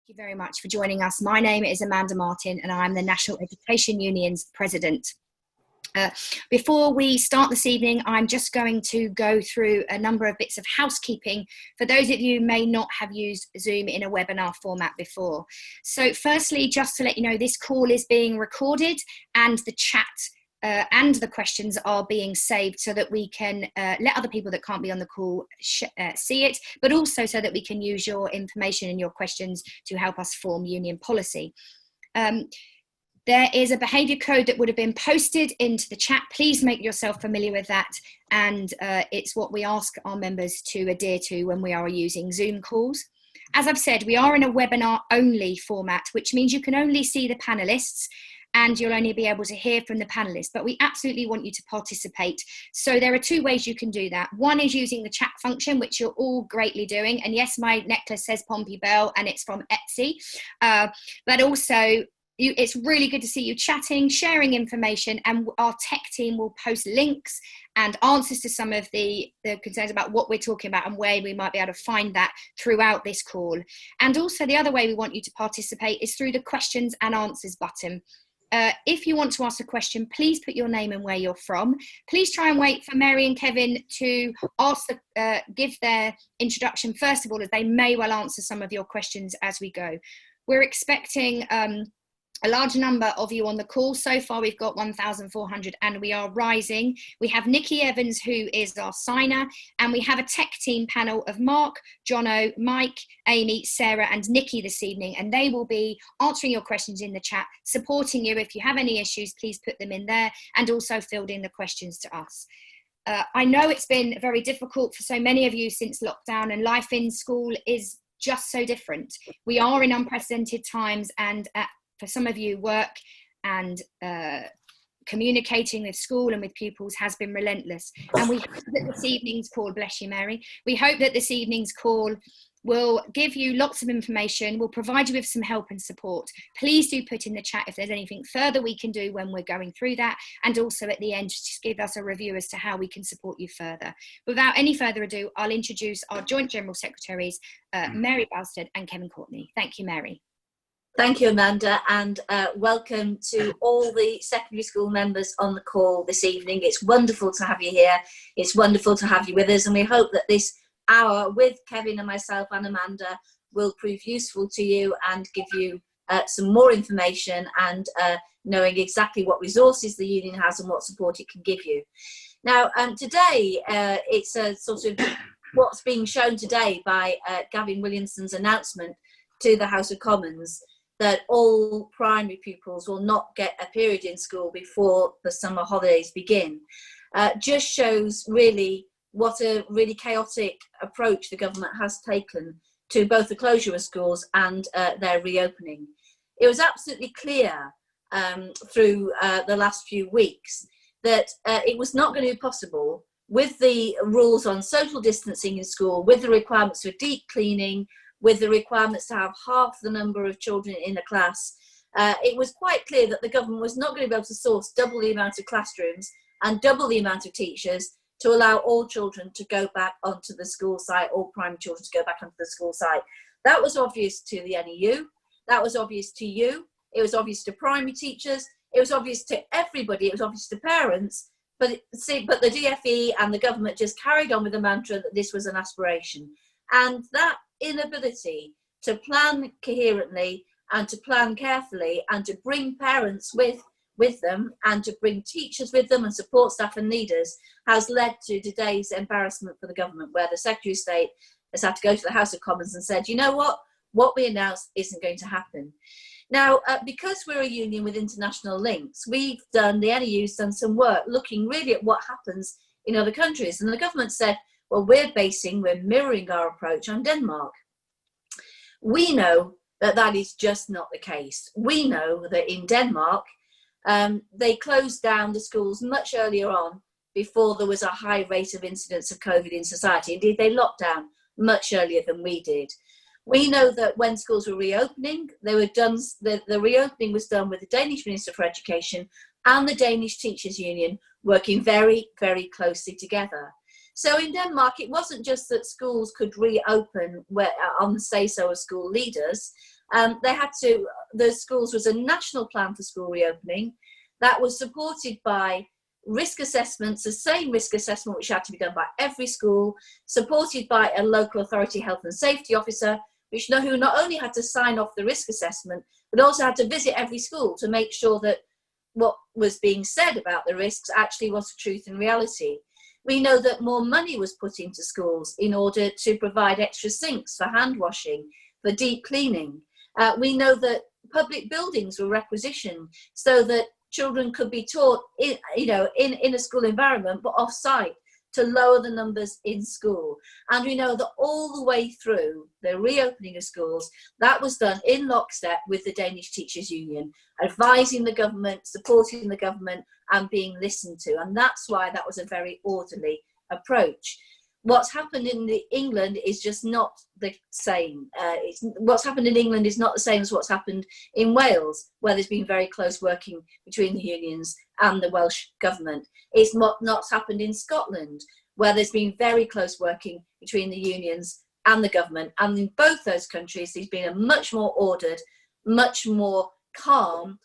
Thank you very much for joining us. My name is Amanda Martin and I'm the National Education Union's President. Before we start this evening, I'm just going to go through a number of bits of housekeeping for those of you who may not have used Zoom in a webinar format before. So firstly, just to let you know, this call is being recorded and the chat and the questions are being saved so that we can let other people that can't be on the call see it, but also so that we can use your information and your questions to help us form union policy. There is a behaviour code that would have been posted into the chat. Please make yourself familiar with that. And it's what we ask our members to adhere to when we are using Zoom calls. As I've said, we are in a webinar only format, which means you can only see the panellists and you'll only be able to hear from the panellists, but we absolutely want you to participate. So there are two ways you can do that. One is using the chat function, which you're all greatly doing. And yes, my necklace says Pompey Bell and it's from Etsy, but also, it's really good to see you chatting, sharing information, and our tech team will post links and answers to some of the concerns about what we're talking about and where we might be able to find that throughout this call. And also the other way we want you to participate is through the questions and answers button. If you want to ask a question, please put your name and where you're from. Please try and wait for Mary and Kevin to give their introduction first of all, as they may well answer some of your questions as we go. We're expecting a large number of you on the call. So far, we've got 1,400 and we are rising. We have Nikki Evans, who is our signer, and we have a tech team panel of Mark, Jono, Mike, Amy, Sarah, and Nikki this evening, and they will be answering your questions in the chat, supporting you. If you have any issues, please put them in there, and also fill in the questions to us. I know it's been very difficult for so many of you since lockdown, and life in school is just so different. We are in unprecedented times, and for some of you, work and communicating with school and with pupils has been relentless. And we hope that this evening's call, bless you, Mary, we hope that this evening's call will give you lots of information, will provide you with some help and support. Please do put in the chat if there's anything further we can do when we're going through that. And also at the end, just give us a review as to how we can support you further. Without any further ado, I'll introduce our Joint General Secretaries, Mary Balstead and Kevin Courtney. Thank you, Mary. Thank you, Amanda, and welcome to all the secondary school members on the call this evening. It's wonderful to have you here. It's wonderful to have you with us, and we hope that this hour with Kevin and myself and Amanda will prove useful to you and give you some more information and knowing exactly what resources the union has and what support it can give you. Now, today, it's a sort of what's being shown today by Gavin Williamsons' announcement to the House of Commons, that all primary pupils will not get a period in school before the summer holidays begin, just shows really what a really chaotic approach the government has taken to both the closure of schools and their reopening. It was absolutely clear through the last few weeks that it was not going to be possible, with the rules on social distancing in school, with the requirements for deep cleaning, with the requirements to have half the number of children in a class. It was quite clear that the government was not going to be able to source double the amount of classrooms and double the amount of teachers to allow all children to go back onto the school site, all primary children to go back onto the school site. That was obvious to the NEU, that was obvious to you, it was obvious to primary teachers, it was obvious to everybody, it was obvious to parents, but the DFE and the government just carried on with the mantra that this was an aspiration. And that inability to plan coherently and to plan carefully and to bring parents with them and to bring teachers with them and support staff and leaders has led to today's embarrassment for the government, where the Secretary of State has had to go to the House of Commons and said, you know what we announced isn't going to happen. Now, because we're a union with international links, the NEU's done some work looking really at what happens in other countries, and the government said, well, we're mirroring our approach on Denmark. We know that that is just not the case. We know that in Denmark, they closed down the schools much earlier on, before there was a high rate of incidence of COVID in society. Indeed, they locked down much earlier than we did. We know that when schools were reopening, the reopening was done with the Danish Minister for Education and the Danish Teachers Union working very, very closely together. So in Denmark, it wasn't just that schools could reopen on the say-so of school leaders. Those schools was a national plan for school reopening that was supported by risk assessments, the same risk assessment which had to be done by every school, supported by a local authority health and safety officer, who not only had to sign off the risk assessment, but also had to visit every school to make sure that what was being said about the risks actually was the truth and reality. We know that more money was put into schools in order to provide extra sinks for hand washing, for deep cleaning. We know that public buildings were requisitioned so that children could be taught in a school environment, but off-site, to lower the numbers in school. And we know that all the way through the reopening of schools, that was done in lockstep with the Danish Teachers Union, advising the government, supporting the government, and being listened to. And that's why that was a very orderly approach. What's happened in England is just not the same. What's happened in England is not the same as what's happened in Wales, where there's been very close working between the unions and the Welsh government. It's not happened in Scotland, where there's been very close working between the unions and the government. And in both those countries, there's been a much more ordered, much more calm,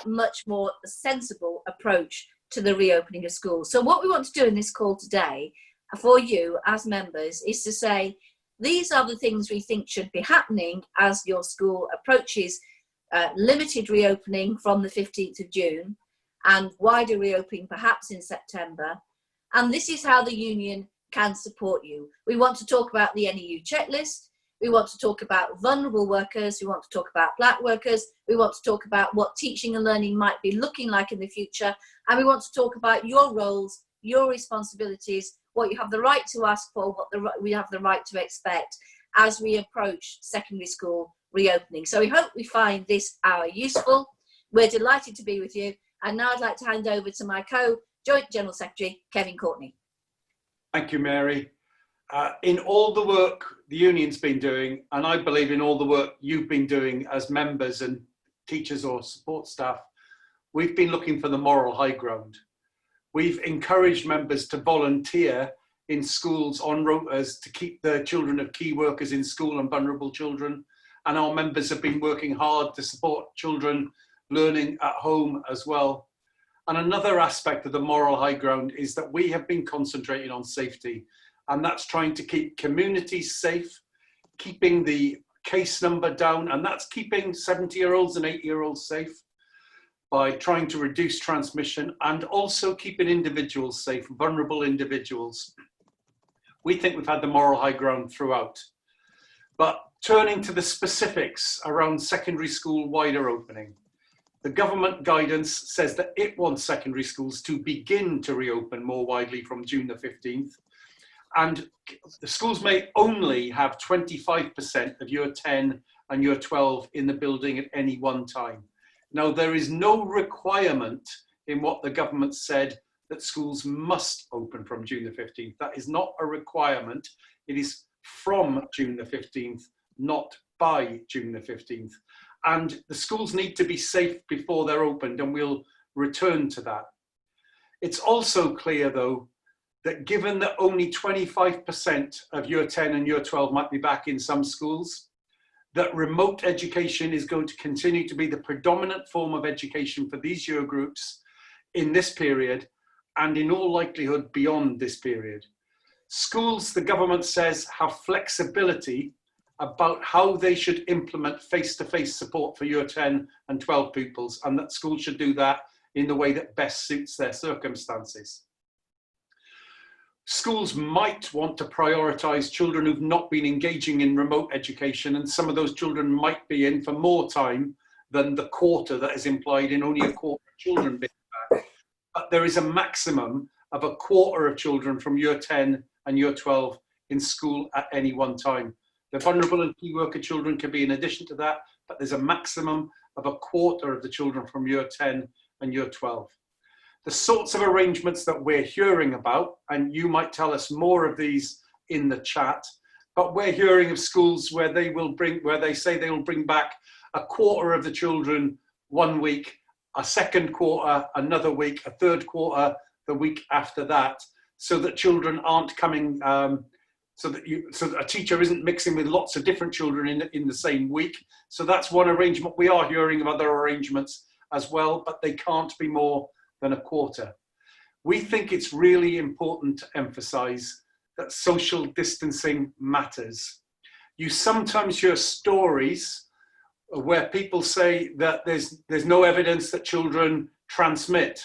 much more sensible approach to the reopening of schools. So what we want to do in this call today for you as members is to say, these are the things we think should be happening as your school approaches limited reopening from the 15th of June and wider reopening perhaps in September. And this is how the union can support you. We want to talk about the NEU checklist. We want to talk about vulnerable workers. We want to talk about black workers. We want to talk about what teaching and learning might be looking like in the future. And we want to talk about your roles, your responsibilities, what you have the right to ask for, what we have the right to expect as we approach secondary school reopening. So we hope we find this hour useful. We're delighted to be with you. And now I'd like to hand over to my co-Joint General Secretary, Kevin Courtney. Thank you, Mary. In all the work the union's been doing, and I believe in all the work you've been doing as members and teachers or support staff, we've been looking for the moral high ground. We've encouraged members to volunteer in schools on rotas to keep the children of key workers in school and vulnerable children. And our members have been working hard to support children learning at home as well. And another aspect of the moral high ground is that we have been concentrating on safety, and that's trying to keep communities safe, keeping the case number down, and that's keeping 70-year-olds and 80-year-olds safe by trying to reduce transmission and also keeping individuals safe, vulnerable individuals. We think we've had the moral high ground throughout. But turning to the specifics around secondary school wider opening, the government guidance says that it wants secondary schools to begin to reopen more widely from June the 15th. And the schools may only have 25% of year 10 and year 12 in the building at any one time. Now, there is no requirement in what the government said that schools must open from June the 15th. That is not a requirement. It is from June the 15th, not by June the 15th. And the schools need to be safe before they're opened, and we'll return to that. It's also clear, though, that given that only 25% of year 10 and year 12 might be back in some schools, that remote education is going to continue to be the predominant form of education for these year groups in this period, and in all likelihood beyond this period. Schools, the government says, have flexibility about how they should implement face-to-face support for year 10 and 12 pupils, and that schools should do that in the way that best suits their circumstances. Schools might want to prioritise children who've not been engaging in remote education, and some of those children might be in for more time than the quarter that is implied in only a quarter of children being back. But there is a maximum of a quarter of children from year 10 and year 12 in school at any one time. The vulnerable and key worker children can be in addition to that, but there's a maximum of a quarter of the children from year 10 and year 12. The sorts of arrangements that we're hearing about, and you might tell us more of these in the chat, but we're hearing of schools where they say they will bring back a quarter of the children 1 week, a second quarter another week, a third quarter the week after that, so that children aren't coming so that a teacher isn't mixing with lots of different children in the same week. So that's one arrangement. We are hearing of other arrangements as well, but they can't be more than a quarter. We think it's really important to emphasize that social distancing matters. You sometimes hear stories where people say that there's no evidence that children transmit.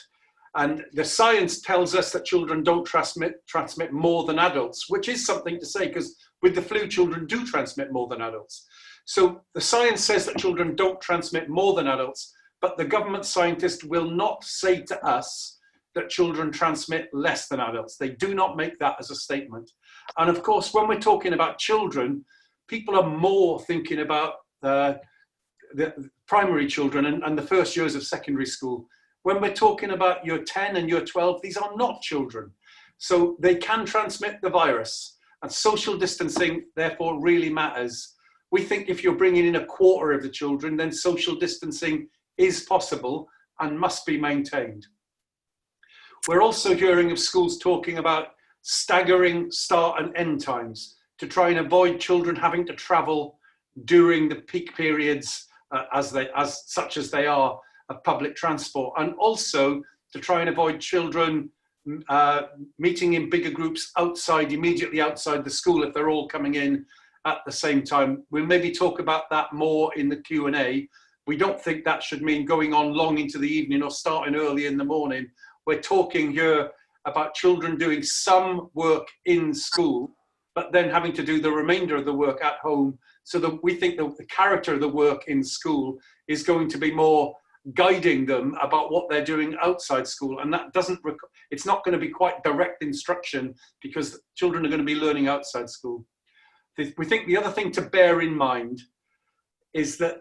And the science tells us that children don't transmit more than adults, which is something to say, because with the flu, children do transmit more than adults. So the science says that children don't transmit more than adults, but the government scientists will not say to us that children transmit less than adults. They do not make that as a statement. And of course, when we're talking about children, people are more thinking about the primary children and the first years of secondary school. When we're talking about year 10 and year 12, these are not children. So they can transmit the virus, and social distancing therefore really matters. We think if you're bringing in a quarter of the children, then social distancing is possible and must be maintained. We're also hearing of schools talking about staggering start and end times to try and avoid children having to travel during the peak periods such as they are of public transport, and also to try and avoid children meeting in bigger groups immediately outside the school if they're all coming in at the same time. We'll maybe talk about that more in the Q&A. We don't think that should mean going on long into the evening or starting early in the morning. We're talking here about children doing some work in school, but then having to do the remainder of the work at home. So that we think that the character of the work in school is going to be more guiding them about what they're doing outside school. And that it's not going to be quite direct instruction, because children are going to be learning outside school. We think the other thing to bear in mind is that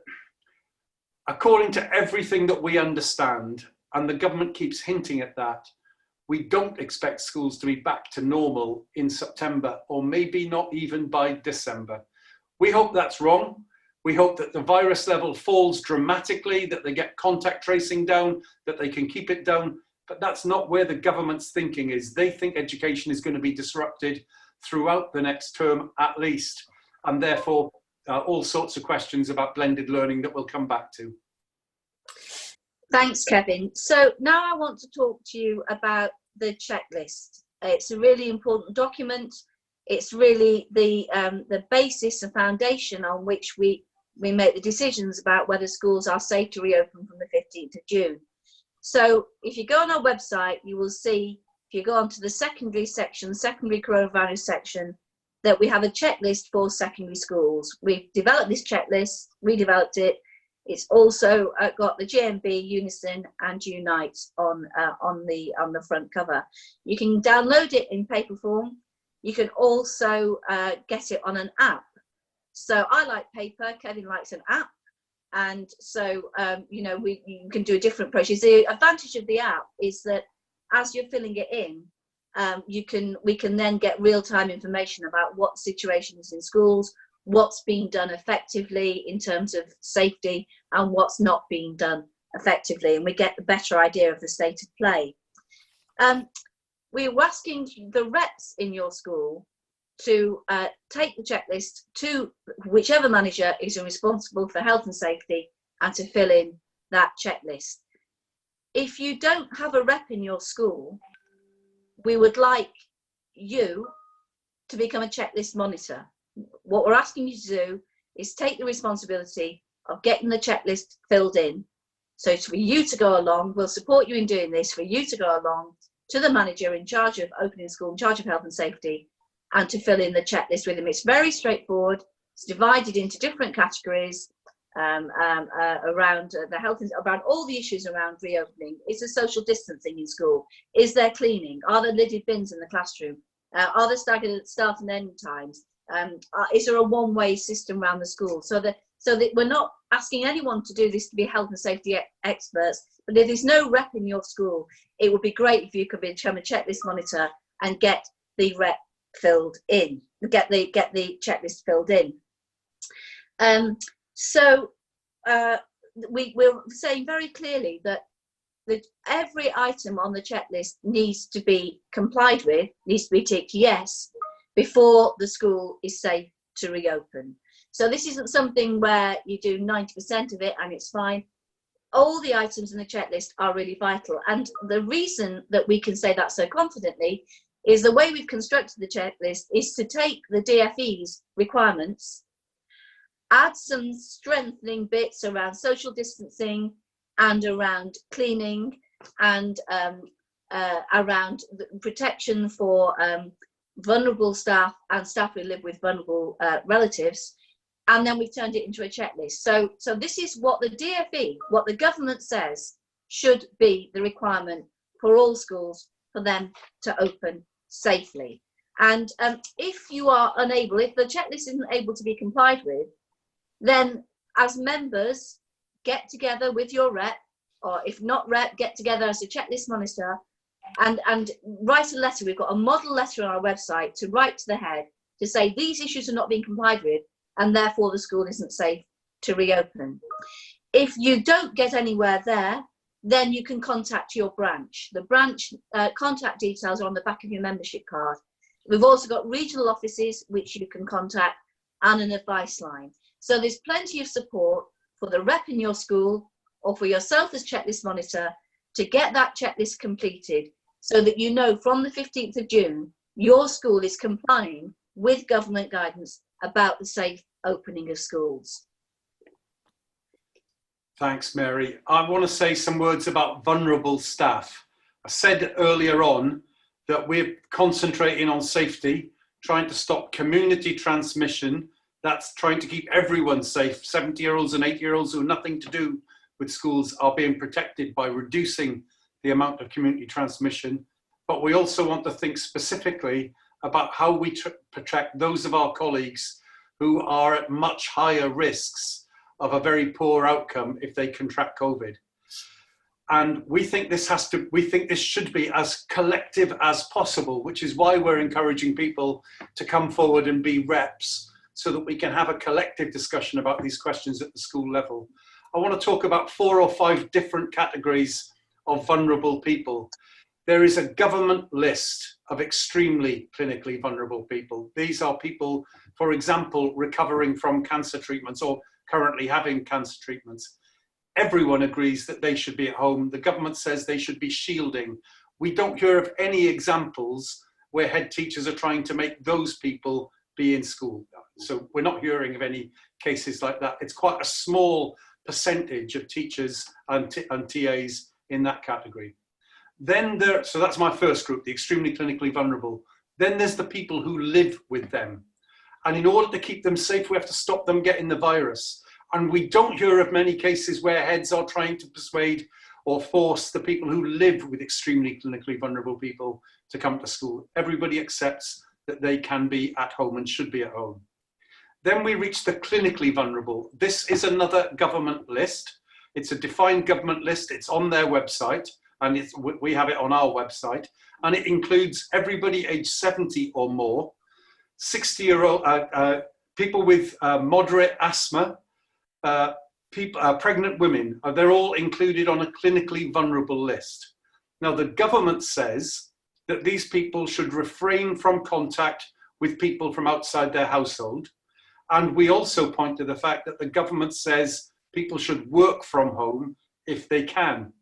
according to everything that we understand, and the government keeps hinting at that, we don't expect schools to be back to normal in September, or maybe not even by December. We hope that's wrong. We hope that the virus level falls dramatically, that they get contact tracing down, that they can keep it down, but that's not where the government's thinking is. They think education is going to be disrupted throughout the next term at least, and therefore all sorts of questions about blended learning that we'll come back to. Thanks, Kevin. So now I want to talk to you about the checklist. It's a really important document. It's really the basis and foundation on which we make the decisions about whether schools are safe to reopen from the 15th of June. So if you go on our website, you will see, if you go onto the secondary section, secondary coronavirus section, that we have a checklist for secondary schools. We've developed this checklist, redeveloped it. It's also got the GMB, Unison and Unite on the front cover. You can download it in paper form. You can also get it on an app. So I like paper, Kevin likes an app. And so, you can do a different process. The advantage of the app is that as you're filling it in, we can then get real-time information about what situations in schools, what's being done effectively in terms of safety, and what's not being done effectively, and we get a better idea of the state of play. We're asking the reps in your school to take the checklist to whichever manager is responsible for health and safety and to fill in that checklist. If you don't have a rep in your school, we would like you to become a checklist monitor. What we're asking you to do is take the responsibility of getting the checklist filled in. So it's for you to go along, we'll support you in doing this, for you to go along to the manager in charge of opening school, in charge of health and safety, and to fill in the checklist with them. It's very straightforward. It's divided into different categories around the health, around all the issues around reopening. Is there social distancing in school? Is there cleaning? Are there lidded bins in the classroom? Are there staggered start and end times? Is there a one-way system around the school? So that we're not asking anyone to do this to be health and safety experts, but if there's no rep in your school, it would be great if you could become a checklist monitor and get the rep filled in, get the checklist filled in. We're saying very clearly that every item on the checklist needs to be complied with, needs to be ticked yes, before the school is safe to reopen. So this isn't something where you do 90% of it and it's fine. All the items in the checklist are really vital. And the reason that we can say that so confidently is the way we've constructed the checklist is to take the DfE's requirements, add some strengthening bits around social distancing and around cleaning and around the protection for vulnerable staff and staff who live with vulnerable relatives, and then we've turned it into a checklist. So this is what the DfE, what the government says should be the requirement for all schools for them to open safely. And if you are unable, if the checklist isn't able to be complied with, then as members, get together with your rep, or if not rep, get together as a checklist monitor and write a letter. We've got a model letter on our website to write to the head to say these issues are not being complied with and therefore the school isn't safe to reopen. If you don't get anywhere there, then you can contact your branch. The branch contact details are on the back of your membership card. We've also got regional offices which you can contact and an advice line. So there's plenty of support for the rep in your school or for yourself as checklist monitor to get that checklist completed so that you know from the 15th of June, your school is complying with government guidance about the safe opening of schools. Thanks, Mary. I want to say some words about vulnerable staff. I said earlier on that we're concentrating on safety, trying to stop community transmission. That's trying to keep everyone safe. 70-year-olds and 80-year-olds who have nothing to do with schools are being protected by reducing the amount of community transmission. But we also want to think specifically about how we protect those of our colleagues who are at much higher risks of a very poor outcome if they contract COVID. And we think this should be as collective as possible, which is why we're encouraging people to come forward and be reps so that we can have a collective discussion about these questions at the school level. I want to talk about 4 or 5 different categories of vulnerable people. There is a government list of extremely clinically vulnerable people. These are people, for example, recovering from cancer treatments or currently having cancer treatments. Everyone agrees that they should be at home. The government says they should be shielding. We don't hear of any examples where head teachers are trying to make those people be in school. So we're not hearing of any cases like that. It's quite a small percentage of teachers and TAs in that category. Then so that's my first group, the extremely clinically vulnerable. Then there's the people who live with them. And in order to keep them safe, we have to stop them getting the virus. And we don't hear of many cases where heads are trying to persuade or force the people who live with extremely clinically vulnerable people to come to school. Everybody accepts that they can be at home and should be at home. Then we reach the clinically vulnerable. This is another government list. It's a defined government list. It's on their website, and we have it on our website. And it includes everybody aged 70 or more, 60-year-old people with moderate asthma, pregnant women. They're all included on a clinically vulnerable list. Now, the government says that these people should refrain from contact with people from outside their household. And we also point to the fact that the government says people should work from home if they can.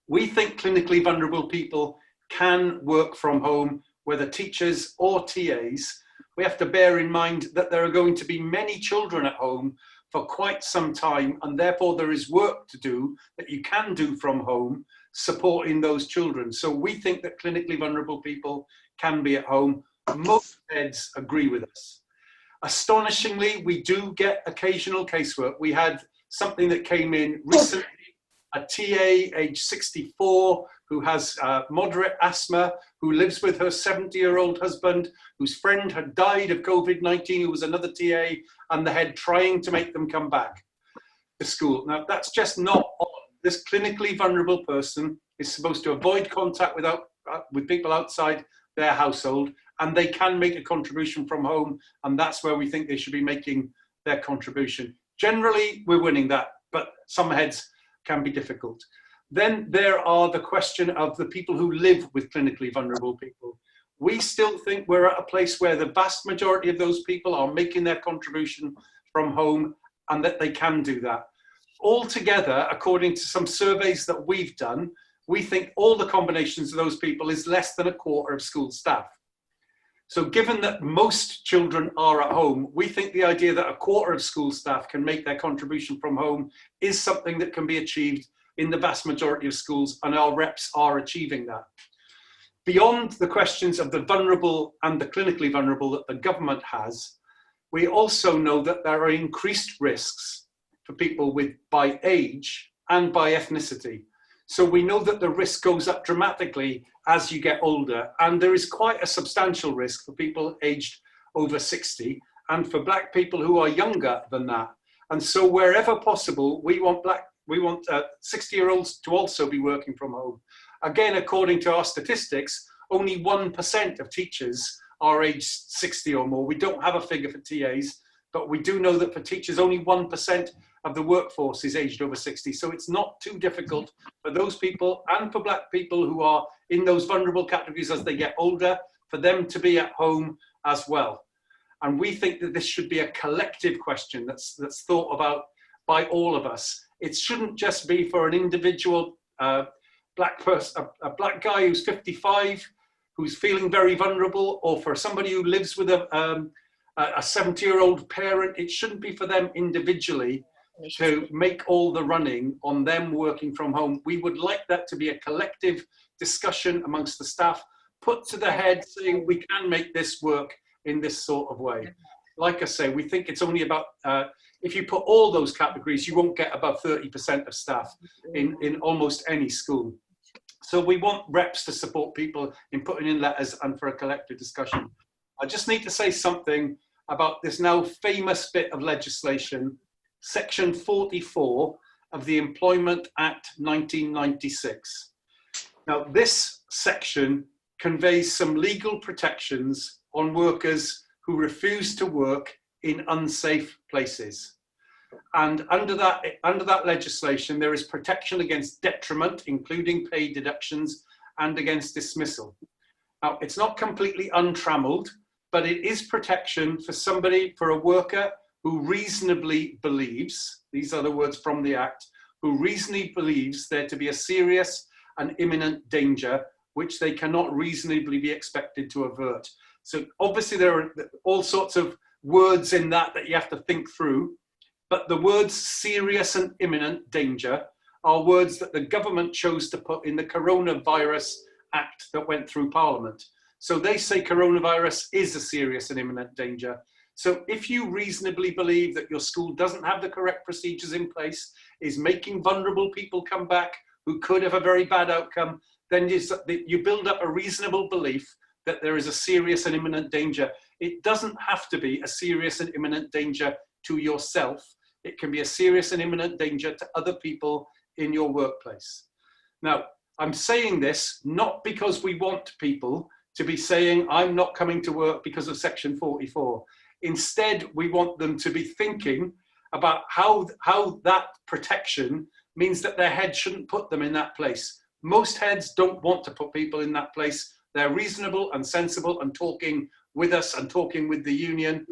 We think clinically vulnerable people can work from home, whether teachers or TAs. We have to bear in mind that there are going to be many children at home for quite some time, and therefore there is work to do that you can do from home, supporting those children. So we think that clinically vulnerable people can be at home. Most heads agree with us. Astonishingly, we do get occasional casework. We had something that came in recently, a TA age 64 who has moderate asthma, who lives with her 70-year-old husband, whose friend had died of COVID-19, who was another TA, and the head trying to make them come back to school. Now, that's just not on. This clinically vulnerable person is supposed to avoid contact with people outside their household, and they can make a contribution from home, and that's where we think they should be making their contribution. Generally, we're winning that, but some heads can be difficult. Then there are the question of the people who live with clinically vulnerable people. we still think we're at a place where the vast majority of those people are making their contribution from home, and that they can do that. Altogether, according to some surveys that we've done, we think all the combinations of those people is less than a quarter of school staff. So given that most children are at home, we think the idea that a quarter of school staff can make their contribution from home is something that can be achieved in the vast majority of schools, and our reps are achieving that. Beyond the questions of the vulnerable and the clinically vulnerable that the government has, we also know that there are increased risks for people by age and by ethnicity. So we know that the risk goes up dramatically as you get older, and there is quite a substantial risk for people aged over 60 and for Black people who are younger than that. And so wherever possible, we want 60-year-olds to also be working from home. Again, according to our statistics, only 1% of teachers are aged 60 or more. We don't have a figure for TAs, but we do know that for teachers, only 1% of the workforce is aged over 60. So it's not too difficult for those people and for Black people who are in those vulnerable categories as they get older, for them to be at home as well. And we think that this should be a collective question that's thought about by all of us. It shouldn't just be for an individual Black person, a Black guy who's 55, who's feeling very vulnerable, or for somebody who lives with a 70-year-old parent. It shouldn't be for them individually to make all the running on them working from home. We would like that to be a collective discussion amongst the staff, put to the head, saying we can make this work in this sort of way. Like I say, we think it's only about, if you put all those categories, you won't get above 30% of staff in almost any school. So we want reps to support people in putting in letters and for a collective discussion. I just need to say something about this now famous bit of legislation, Section 44 of the Employment Act 1996. Now, this section conveys some legal protections on workers who refuse to work in unsafe places. And under that legislation, there is protection against detriment, including pay deductions, and against dismissal. Now, it's not completely untrammeled, but it is protection for a worker who reasonably believes, these are the words from the Act, who reasonably believes there to be a serious and imminent danger which they cannot reasonably be expected to avert. So obviously there are all sorts of words in that you have to think through, but the words serious and imminent danger are words that the government chose to put in the Coronavirus Act that went through Parliament. So they say coronavirus is a serious and imminent danger. So if you reasonably believe that your school doesn't have the correct procedures in place, is making vulnerable people come back who could have a very bad outcome, then you build up a reasonable belief that there is a serious and imminent danger. It doesn't have to be a serious and imminent danger to yourself. It can be a serious and imminent danger to other people in your workplace. Now, I'm saying this not because we want people to be saying, I'm not coming to work because of Section 44. Instead, we want them to be thinking about how that protection means that their head shouldn't put them in that place. Most heads don't want to put people in that place. They're reasonable and sensible and talking with us and talking with the union.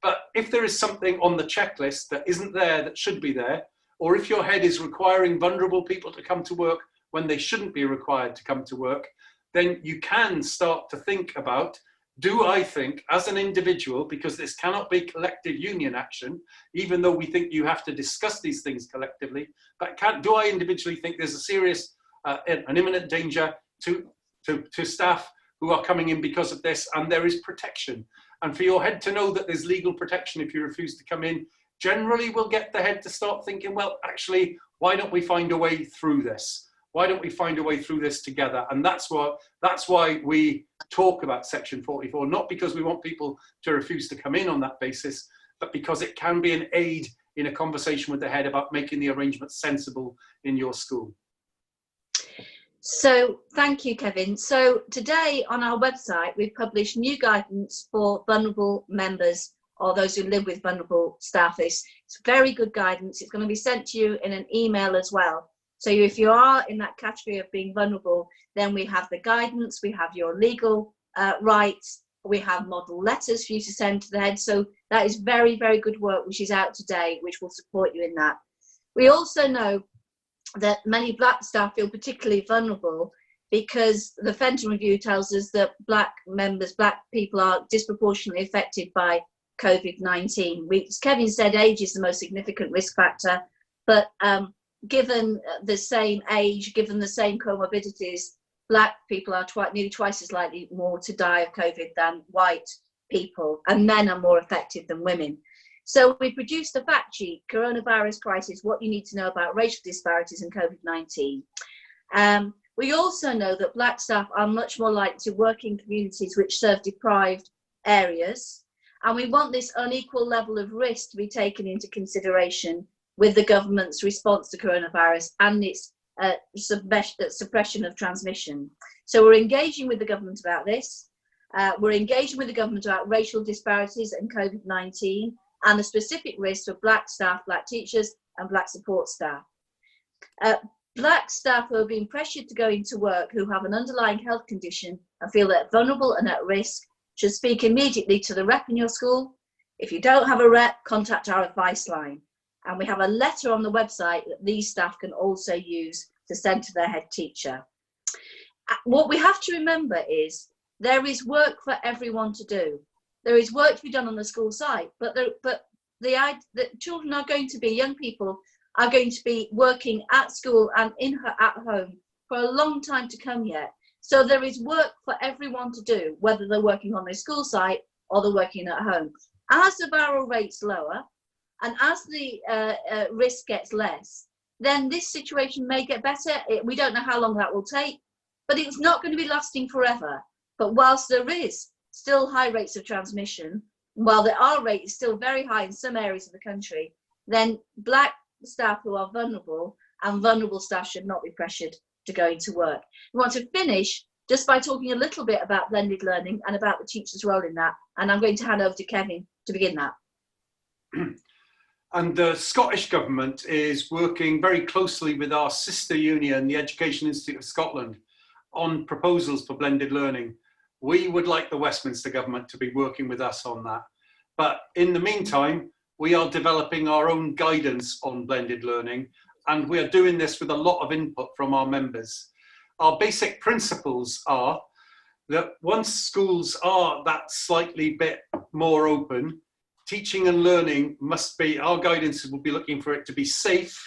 But if there is something on the checklist that isn't there that should be there, or if your head is requiring vulnerable people to come to work when they shouldn't be required to come to work, then you can start to think about, do I think as an individual, because this cannot be collective union action, even though we think you have to discuss these things collectively, but do I individually think there's a serious, an imminent danger to staff who are coming in because of this, and there is protection. And for your head to know that there's legal protection if you refuse to come in, generally will get the head to start thinking, well, actually, why don't we find a way through this? Why don't we find a way through this together? And that's why we talk about Section 44, not because we want people to refuse to come in on that basis, but because it can be an aid in a conversation with the head about making the arrangements sensible in your school. So thank you, Kevin. So today on our website, we've published new guidance for vulnerable members or those who live with vulnerable staff. It's very good guidance. It's going to be sent to you in an email as well. So if you are in that category of being vulnerable, then we have the guidance, we have your legal write. We have model letters for you to send to the head. So that is very, very good work, which is out today, which will support you in that. We also know that many black staff feel particularly vulnerable because the Fenton Review tells us that black people are disproportionately affected by COVID-19. As Kevin said, age is the most significant risk factor, but given the same age, given the same comorbidities, black people are nearly twice as likely more to die of COVID than white people, and men are more affected than women. So we produced a fact sheet, Coronavirus Crisis, What You Need to Know About Racial Disparities in COVID-19. We also know that black staff are much more likely to work in communities which serve deprived areas. And we want this unequal level of risk to be taken into consideration with the government's response to coronavirus and its suppression of transmission. So we're engaging with the government about this. We're engaging with the government about racial disparities and COVID-19 and the specific risks of black staff, black teachers and black support staff. Black staff who are being pressured to go into work who have an underlying health condition and feel they're vulnerable and at risk should speak immediately to the rep in your school. If you don't have a rep, contact our advice line. And we have a letter on the website that these staff can also use to send to their head teacher. What we have to remember is there is work for everyone to do. There is work to be done on the school site, but the children are going to be, young people are going to be working at school and at home for a long time to come yet. So there is work for everyone to do, whether they're working on their school site or they're working at home. As the barrel rate's lower and as the risk gets less, then this situation may get better. We don't know how long that will take, but it's not going to be lasting forever. But whilst there is still high rates of transmission, while the R rate is still very high in some areas of the country, then black staff who are vulnerable and vulnerable staff should not be pressured to go into work. We want to finish just by talking a little bit about blended learning and about the teacher's role in that. And I'm going to hand over to Kevin to begin that. And the Scottish Government is working very closely with our sister union, the Education Institute of Scotland, on proposals for blended learning. We would like the Westminster Government to be working with us on that. But in the meantime, we are developing our own guidance on blended learning, and we are doing this with a lot of input from our members. Our basic principles are that once schools are that slightly bit more open, teaching and learning must be, our guidance will be looking for it to be safe,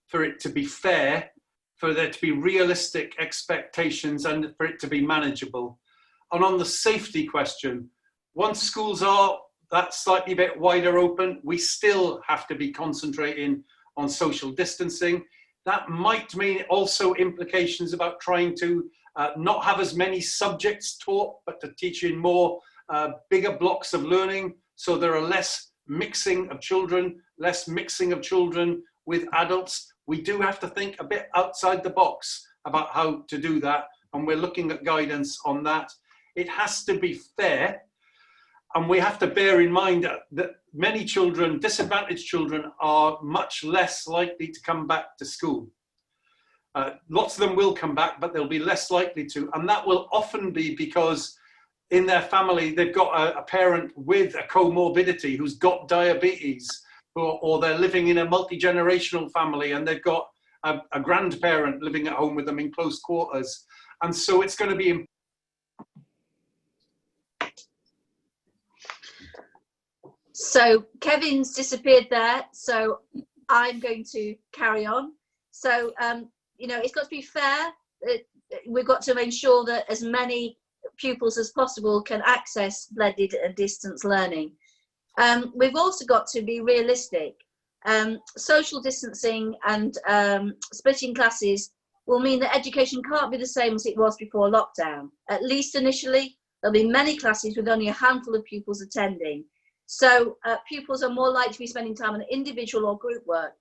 for it to be fair, for there to be realistic expectations and for it to be manageable. And on the safety question, once schools are that slightly bit wider open, we still have to be concentrating on social distancing. That might mean also implications about trying to not have as many subjects taught, but to teach in more bigger blocks of learning. So there are less mixing of children with adults. We do have to think a bit outside the box about how to do that. And we're looking at guidance on that. It has to be fair. And we have to bear in mind that many children, disadvantaged children, are much less likely to come back to school. Lots of them will come back, but they'll be less likely to. And that will often be because in their family, they've got a parent with a comorbidity who's got diabetes, or they're living in a multi-generational family and they've got a grandparent living at home with them in close quarters. And so it's going to be So Kevin's disappeared there, so I'm going to carry on. So, you know, it's got to be fair. We've got to ensure that as many pupils as possible can access blended and distance learning. We've also got to be realistic. Social distancing and splitting classes will mean that education can't be the same as it was before lockdown. At least initially, there'll be many classes with only a handful of pupils attending. So pupils are more likely to be spending time on individual or group work.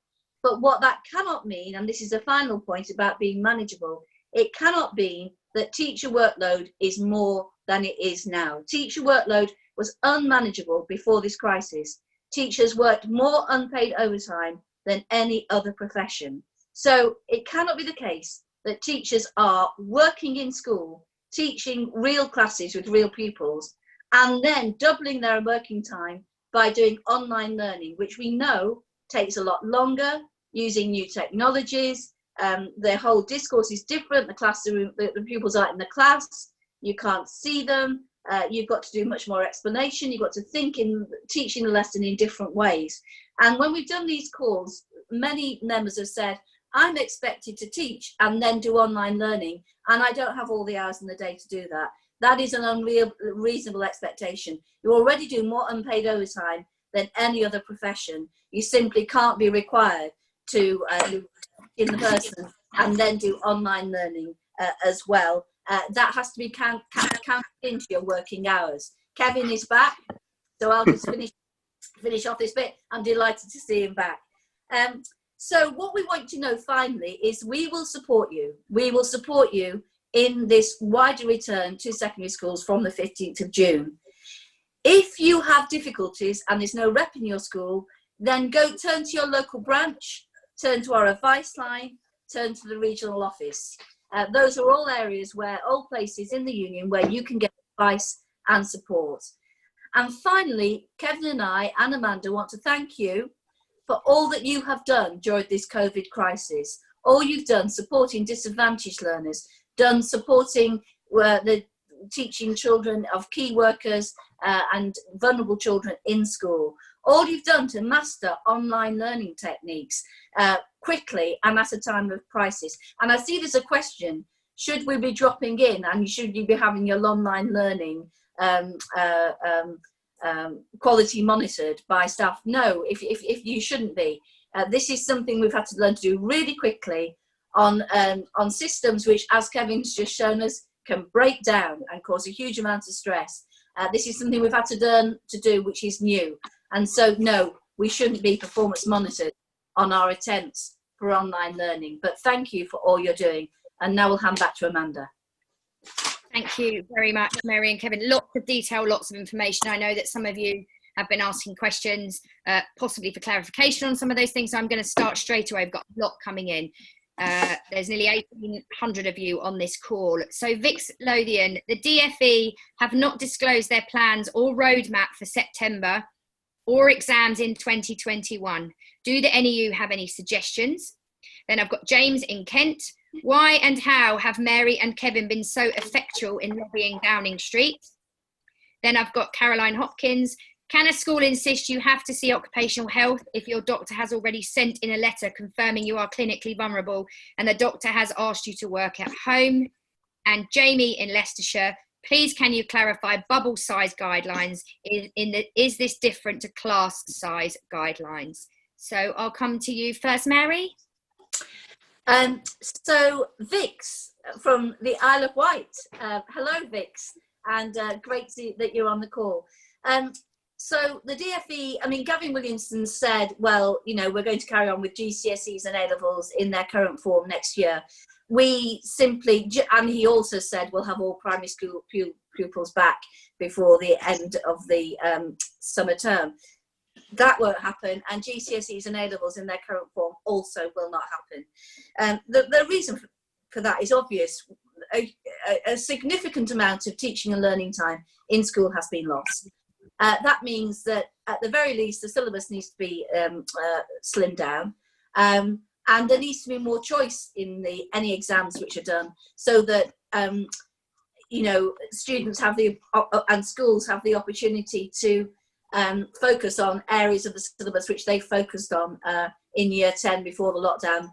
But what that cannot mean, and this is the final point about being manageable, it cannot mean that teacher workload is more than it is now. Teacher workload was unmanageable before this crisis. Teachers worked more unpaid overtime than any other profession. So it cannot be the case that teachers are working in school teaching real classes with real pupils, and then doubling their working time by doing online learning, which we know takes a lot longer, using new technologies. The whole discourse is different. The classroom, the pupils aren't in the class. You can't see them. You've got to do much more explanation. You've got to think in teaching the lesson in different ways. And when we've done these calls, many members have said, I'm expected to teach and then do online learning, and I don't have all the hours in the day to do that. That is an unreasonable expectation. You already do more unpaid overtime than any other profession. You simply can't be required to in the person and then do online learning as well. That has to be counted into your working hours. Kevin is back, so I'll just finish off this bit. I'm delighted to see him back. So what we want to know finally is we will support you. We will support you in this wider return to secondary schools from the 15th of June. If you have difficulties and there's no rep in your school, then turn to your local branch, turn to our advice line, turn to the regional office. Those are all areas all places in the union where you can get advice and support. And finally, Kevin and I and Amanda want to thank you for all that you have done during this COVID crisis. All you've done supporting disadvantaged learners, done supporting the teaching children of key workers and vulnerable children in school. All you've done to master online learning techniques quickly and at a time of crisis. And I see there's a question, should we be dropping in and should you be having your online learning quality monitored by staff? No, if you shouldn't be. This is something we've had to learn to do really quickly on systems which, as Kevin's just shown us, can break down and cause a huge amount of stress. This is something we've had to learn to do, which is new. And so, no, we shouldn't be performance monitored on our attempts for online learning. But thank you for all you're doing. And now we'll hand back to Amanda. Thank you very much, Mary and Kevin. Lots of detail, lots of information. I know that some of you have been asking questions, possibly for clarification on some of those things. So I'm going to start straight away. I've got a lot coming in. There's nearly 1,800 of you on this call. So Vix Lothian, the DFE have not disclosed their plans or roadmap for September or exams in 2021. Do the NEU have any suggestions? Then I've got James in Kent. Why and how have Mary and Kevin been so effectual in lobbying Downing Street? Then I've got Caroline Hopkins. Can a school insist you have to see occupational health if your doctor has already sent in a letter confirming you are clinically vulnerable and the doctor has asked you to work at home? And Jamie in Leicestershire, please can you clarify bubble size guidelines? Is this different to class size guidelines? So I'll come to you first, Mary. So Vix from the Isle of Wight. Hello, Vix, and great that you're on the call. So the DFE, I mean, Gavin Williamsons said, well, you know, we're going to carry on with GCSEs and A-levels in their current form next year. We simply, and he also said we'll have all primary school pupils back before the end of the summer term. That won't happen, and GCSEs and A-levels in their current form also will not happen. The reason for that is obvious. A significant amount of teaching and learning time in school has been lost. That means that at the very least the syllabus needs to be slimmed down, and there needs to be more choice in any exams which are done, so that you know, students have and schools have the opportunity to focus on areas of the syllabus which they focused on in year 10 before the lockdown,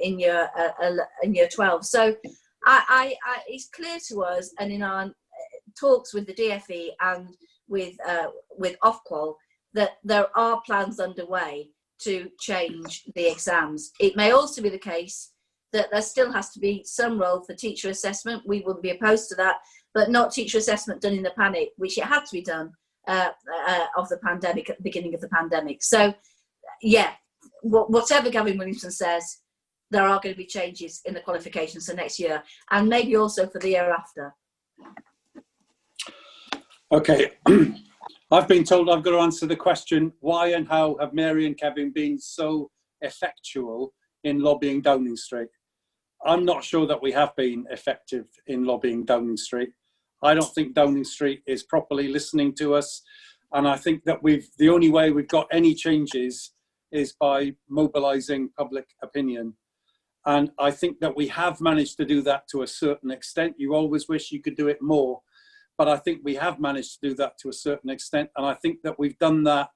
in year 12. So it's clear to us, and in our talks with the DFE and with Ofqual, that there are plans underway to change the exams. It may also be the case that there still has to be some role for teacher assessment. We wouldn't be opposed to that, but not teacher assessment done in the panic, which it had to be done of the pandemic, at the beginning of the pandemic. So yeah, whatever Gavin Williamson says, there are going to be changes in the qualifications for next year, and maybe also for the year after. Okay, I've been told I've got to answer the question, why and how have Mary and Kevin been so effectual in lobbying Downing Street? I'm not sure that we have been effective in lobbying Downing Street. I don't think Downing Street is properly listening to us. And I think that the only way we've got any changes is by mobilising public opinion. And I think that we have managed to do that to a certain extent. You always wish you could do it more, but I think we have managed to do that to a certain extent. And I think that we've done that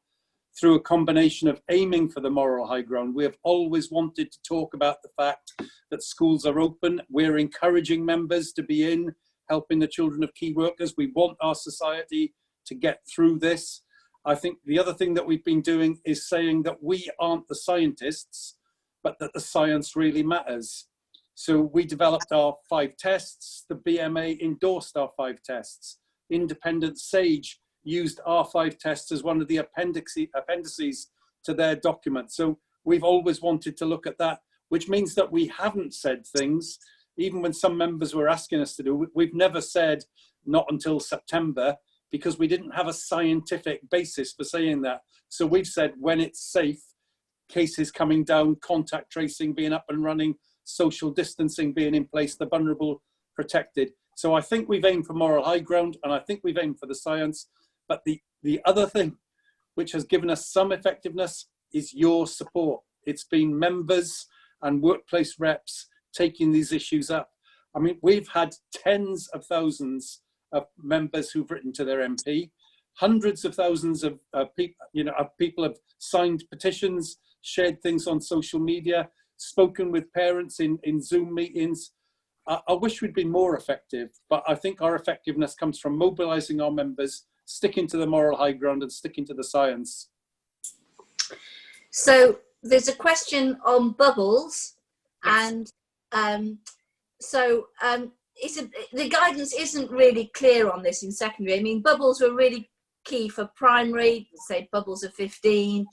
through a combination of aiming for the moral high ground. We have always wanted to talk about the fact that schools are open. We're encouraging members to be in, helping the children of key workers. We want our society to get through this. I think the other thing that we've been doing is saying that we aren't the scientists, but that the science really matters. So we developed our 5 tests. The BMA endorsed our 5 tests. Independent SAGE used our 5 tests as one of the appendices to their document. So we've always wanted to look at that, which means that we haven't said things, even when some members were asking us to do. We've never said not until September, because we didn't have a scientific basis for saying that. So we've said when it's safe, cases coming down, contact tracing being up and running, social distancing being in place, the vulnerable protected. So I think we've aimed for moral high ground, and I think we've aimed for the science. But the other thing which has given us some effectiveness is your support. It's been members and workplace reps taking these issues up. I mean, we've had tens of thousands of members who've written to their MP, hundreds of thousands of people have signed petitions, shared things on social media, spoken with parents in Zoom meetings. I wish we'd been more effective, but I think our effectiveness comes from mobilising our members, sticking to the moral high ground and sticking to the science. So there's a question on bubbles, Yes. and the guidance isn't really clear on this in secondary. I mean, bubbles were really key for primary, say bubbles of 15,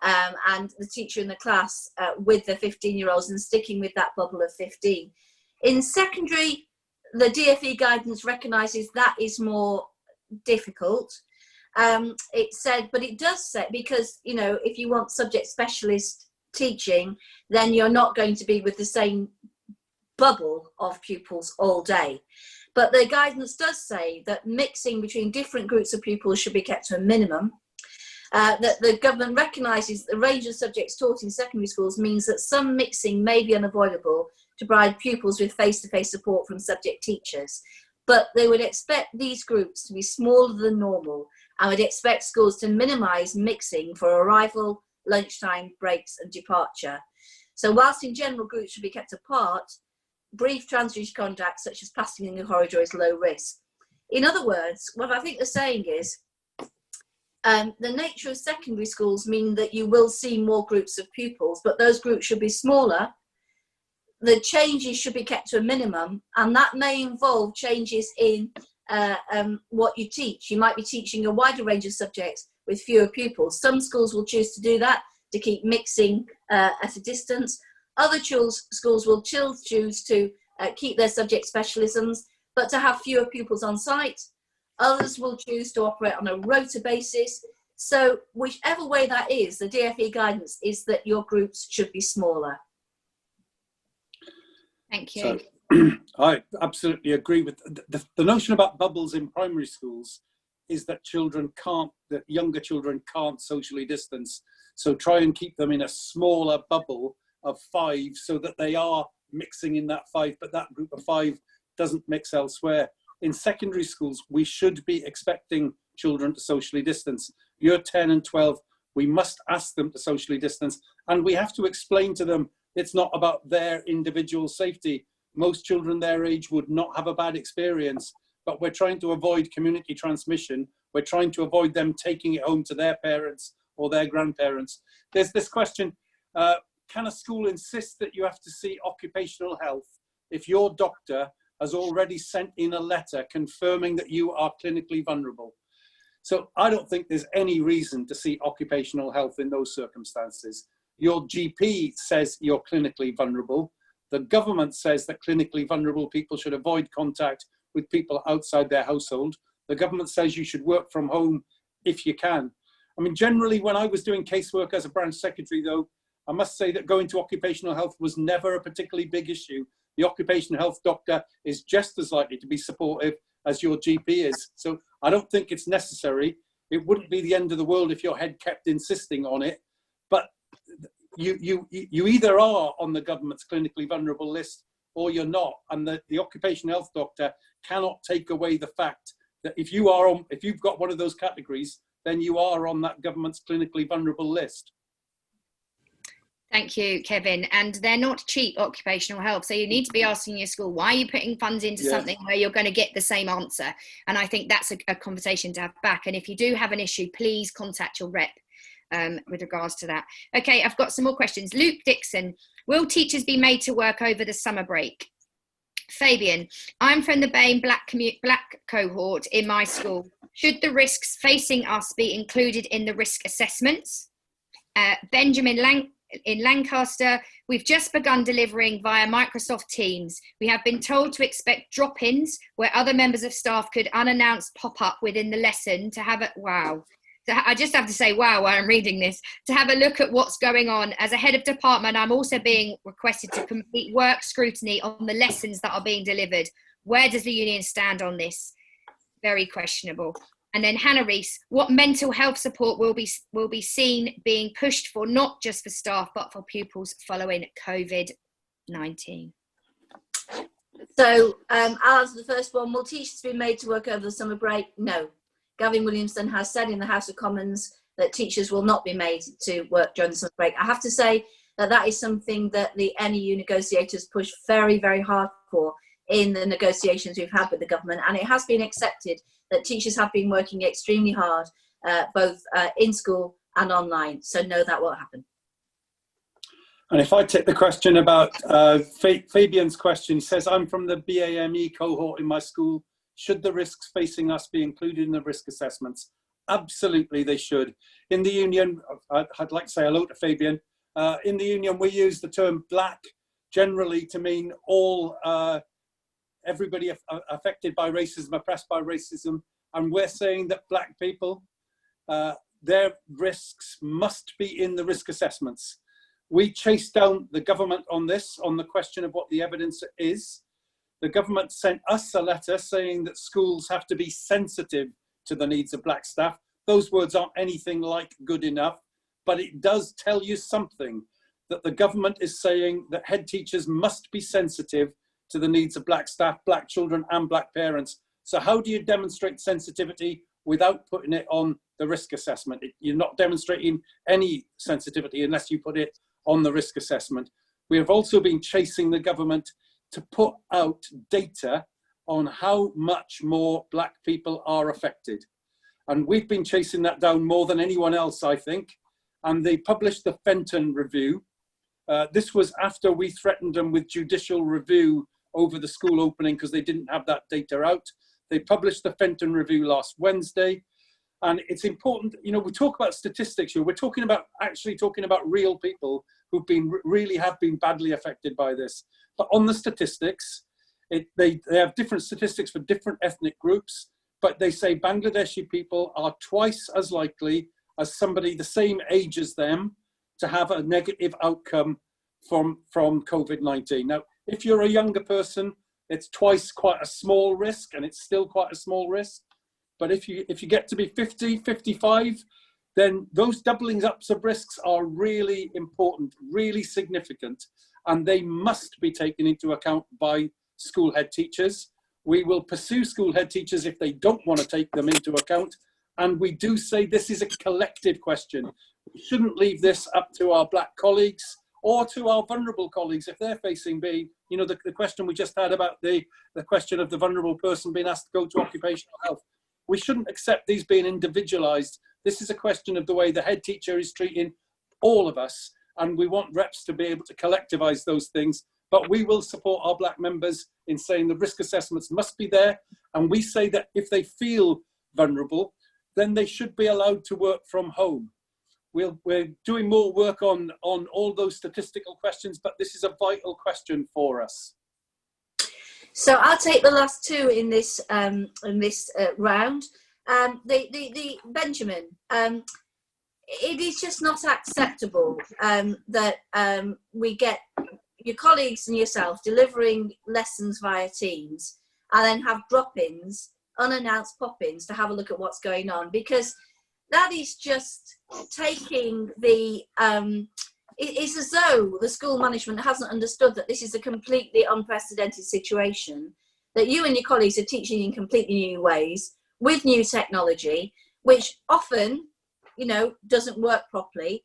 and the teacher in the class with the 15-year-olds and sticking with that bubble of 15. In secondary, the DfE guidance recognises that is more difficult. It said, but it does say, because, you know, if you want subject specialist teaching, then you're not going to be with the same bubble of pupils all day. But the guidance does say that mixing between different groups of pupils should be kept to a minimum. That the government recognises the range of subjects taught in secondary schools means that some mixing may be unavoidable to provide pupils with face-to-face support from subject teachers. But they would expect these groups to be smaller than normal and would expect schools to minimise mixing for arrival, lunchtime, breaks and departure. So whilst in general groups should be kept apart, brief transitory contact such as passing in the corridor is low risk. In other words, what I think they're saying is the nature of secondary schools mean that you will see more groups of pupils, but those groups should be smaller. The changes should be kept to a minimum, and that may involve changes in what you teach. You might be teaching a wider range of subjects with fewer pupils. Some schools will choose to do that, to keep mixing at a distance. Other schools will choose to keep their subject specialisms, but to have fewer pupils on site. Others will choose to operate on a rota basis. So whichever way that is, the DfE guidance is that your groups should be smaller. Thank you. So, I absolutely agree with the notion about bubbles in primary schools is that younger children can't socially distance. So try and keep them in a smaller bubble of 5 so that they are mixing in that 5, but that group of 5 doesn't mix elsewhere. In secondary schools, we should be expecting children to socially distance. Year 10 and 12, we must ask them to socially distance, and we have to explain to them it's not about their individual safety. Most children their age would not have a bad experience, but we're trying to avoid community transmission. We're trying to avoid them taking it home to their parents or their grandparents. There's this question, can a school insist that you have to see occupational health if your doctor has already sent in a letter confirming that you are clinically vulnerable? So I don't think there's any reason to see occupational health in those circumstances. Your GP says you're clinically vulnerable. The government says that clinically vulnerable people should avoid contact with people outside their household. The government says you should work from home if you can. I mean, generally, when I was doing casework as a branch secretary, though, I must say that going to occupational health was never a particularly big issue. the occupational health doctor is just as likely to be supportive as your GP is. So I don't think it's necessary. It wouldn't be the end of the world if your head kept insisting on it, but you either are on the government's clinically vulnerable list or you're not, and the occupational health doctor cannot take away the fact that if you've got one of those categories, then you are on that government's clinically vulnerable list. Thank you, Kevin. And they're not cheap, occupational health. So you need to be asking your school, why are you putting funds into something where you're going to get the same answer? And I think that's a conversation to have back. And if you do have an issue, please contact your rep with regards to that. Okay, I've got some more questions. Luke Dixon, will teachers be made to work over the summer break? Fabian, I'm from the BAME Black cohort in my school. Should the risks facing us be included in the risk assessments? Benjamin in Lancaster, we've just begun delivering via Microsoft Teams. We have been told to expect drop-ins where other members of staff could unannounced pop up within the lesson to have a, wow. So I just have to say, wow, while I'm reading this, to have a look at what's going on. As a head of department, I'm also being requested to complete work scrutiny on the lessons that are being delivered. Where does the union stand on this? Very questionable. And then Hannah Rees, what mental health support will be seen being pushed for, not just for staff, but for pupils following COVID-19? So I'll answer the first one. Will teachers be made to work over the summer break? No. Gavin Williamson has said in the House of Commons that teachers will not be made to work during the summer break. I have to say that is something that the NEU negotiators pushed very, very hard for in the negotiations we've had with the government, and it has been accepted that teachers have been working extremely hard, both in school and online. So no, that won't happen. And if I take the question about Fabian's question, he says, I'm from the BAME cohort in my school. Should the risks facing us be included in the risk assessments? Absolutely, they should. In the union, I'd like to say hello to Fabian. In the union, we use the term black generally to mean all everybody affected by racism, oppressed by racism, and we're saying that black people, their risks must be in the risk assessments. We chased down the government on this, on the question of what the evidence is. The government sent us a letter saying that schools have to be sensitive to the needs of black staff. Those words aren't anything like good enough, but it does tell you something, that the government is saying that head teachers must be sensitive to the needs of black staff, black children and black parents. So how do you demonstrate sensitivity without putting it on the risk assessment? You're not demonstrating any sensitivity unless you put it on the risk assessment. We have also been chasing the government to put out data on how much more black people are affected. And we've been chasing that down more than anyone else, I think. And they published the Fenton review. This was after we threatened them with judicial review over the school opening because they didn't have that data out. They published the Fenton review last Wednesday. And it's important, you know, we talk about statistics here. We're talking about real people who've been really have been badly affected by this. But on the statistics, they have different statistics for different ethnic groups, but they say Bangladeshi people are twice as likely as somebody the same age as them to have a negative outcome from COVID-19. Now, if you're a younger person, it's twice quite a small risk, and it's still quite a small risk. But if you get to be 50, 55, then those doublings ups of risks are really important, really significant, and they must be taken into account by school head teachers. We will pursue school head teachers if they don't want to take them into account. And we do say this is a collective question. We shouldn't leave this up to our black colleagues or to our vulnerable colleagues if they're facing the question we just had about the question of the vulnerable person being asked to go to occupational health. We shouldn't accept these being individualized. This is a question of the way the head teacher is treating all of us, and we want reps to be able to collectivize those things. But we will support our black members in saying the risk assessments must be there, and we say that if they feel vulnerable, then they should be allowed to work from home. We're doing more work on all those statistical questions, but this is a vital question for us. So I'll take the last two in this round. The Benjamin, it is just not acceptable that we get your colleagues and yourself delivering lessons via Teams, and then have drop-ins, unannounced pop-ins to have a look at what's going on, because that is just taking the it's as though the school management hasn't understood that this is a completely unprecedented situation, that you and your colleagues are teaching in completely new ways with new technology, which often, you know, doesn't work properly,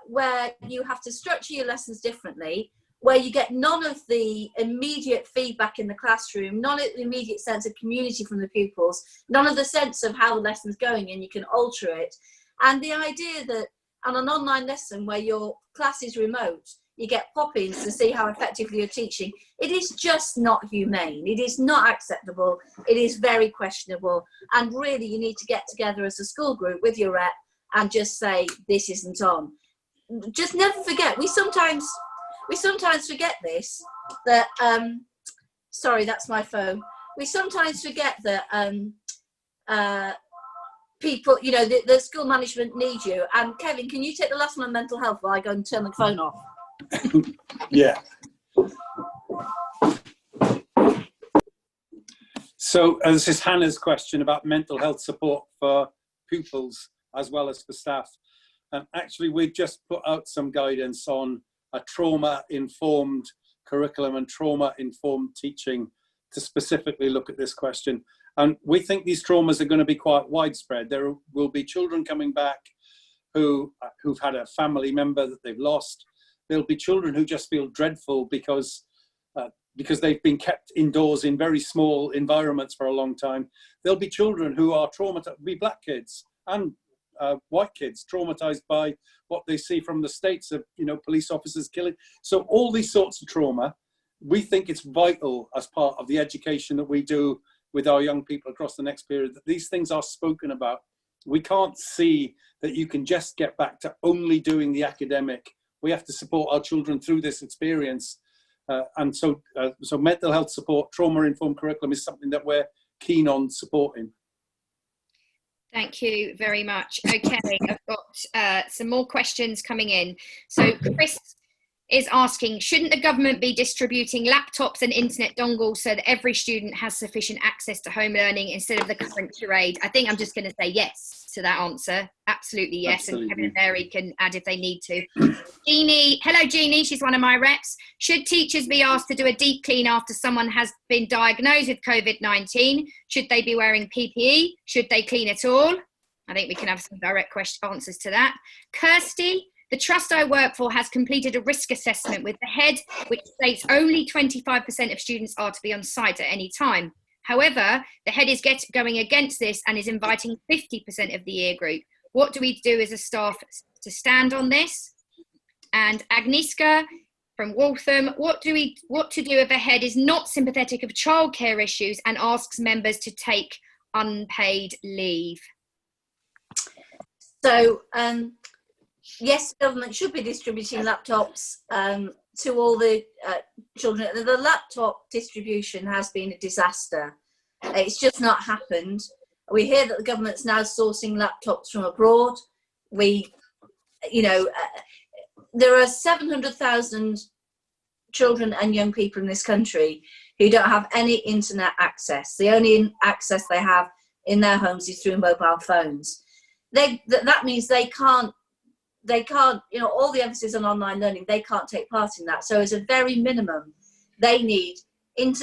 where you have to structure your lessons differently, where you get none of the immediate feedback in the classroom, none of the immediate sense of community from the pupils, none of the sense of how the lesson's going, and you can alter it. And the idea that on an online lesson where your class is remote, you get pop-ins to see how effectively you're teaching, it is just not humane. It is not acceptable. It is very questionable. And really, you need to get together as a school group with your rep and just say, this isn't on. Just never forget, we sometimes forget this, that, sorry, that's my phone. We sometimes forget that people, you know, the school management need you. And Kevin, can you take the last one on mental health while I go and turn the phone off? Yeah. So this is Hannah's question about mental health support for pupils as well as for staff. And actually, we've just put out some guidance on a trauma-informed curriculum and trauma-informed teaching to specifically look at this question. And we think these traumas are going to be quite widespread. There will be children coming back who've had a family member that they've lost. There'll be children who just feel dreadful because they've been kept indoors in very small environments for a long time. There'll be children who are traumatized, be black kids and white kids, traumatized by what they see from the States of, you know, police officers killing. So all these sorts of trauma, we think it's vital as part of the education that we do with our young people across the next period, that these things are spoken about. We can't see that you can just get back to only doing the academic. We have to support our children through this experience. And so mental health support, trauma-informed curriculum is something that we're keen on supporting. Thank you very much. Okay, I've got some more questions coming in. So Chris is asking, shouldn't the government be distributing laptops and internet dongles so that every student has sufficient access to home learning instead of the current charade? I think I'm just going to say yes to that answer. Absolutely yes. Absolutely. And Kevin and Mary can add if they need to. Jeannie, hello Jeannie, she's one of my reps. Should teachers be asked to do a deep clean after someone has been diagnosed with COVID-19? Should they be wearing PPE? Should they clean at all? I think we can have some direct answers to that. Kirsty, the trust I work for has completed a risk assessment with the head, which states only 25% of students are to be on site at any time. However, the head is going against this and is inviting 50% of the year group. What do we do as a staff to stand on this? And Agnieszka from Waltham, what to do if a head is not sympathetic of childcare issues and asks members to take unpaid leave? So, yes, the government should be distributing laptops to all the children. The laptop distribution has been a disaster. It's just not happened. We hear that the government's now sourcing laptops from abroad. There are 700,000 children and young people in this country who don't have any internet access. The only access they have in their homes is through mobile phones. That means they can't, all the emphasis on online learning, they can't take part in that. So as a very minimum, they need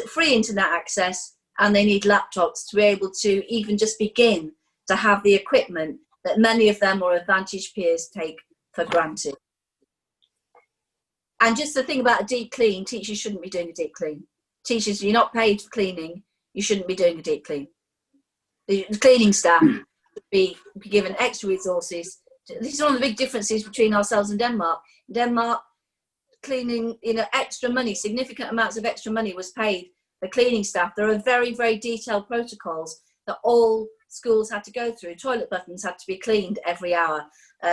free internet access, and they need laptops to be able to even just begin to have the equipment that many of them or advantaged peers take for granted. And just the thing about a deep clean, teachers shouldn't be doing a deep clean. Teachers, you're not paid for cleaning, you shouldn't be doing a deep clean. The cleaning staff should be given extra resources. This is one of the big differences between ourselves and Denmark. In Denmark, cleaning, extra money, significant amounts of extra money was paid for cleaning staff. There are very, very detailed protocols that all schools had to go through. Toilet buttons had to be cleaned every hour.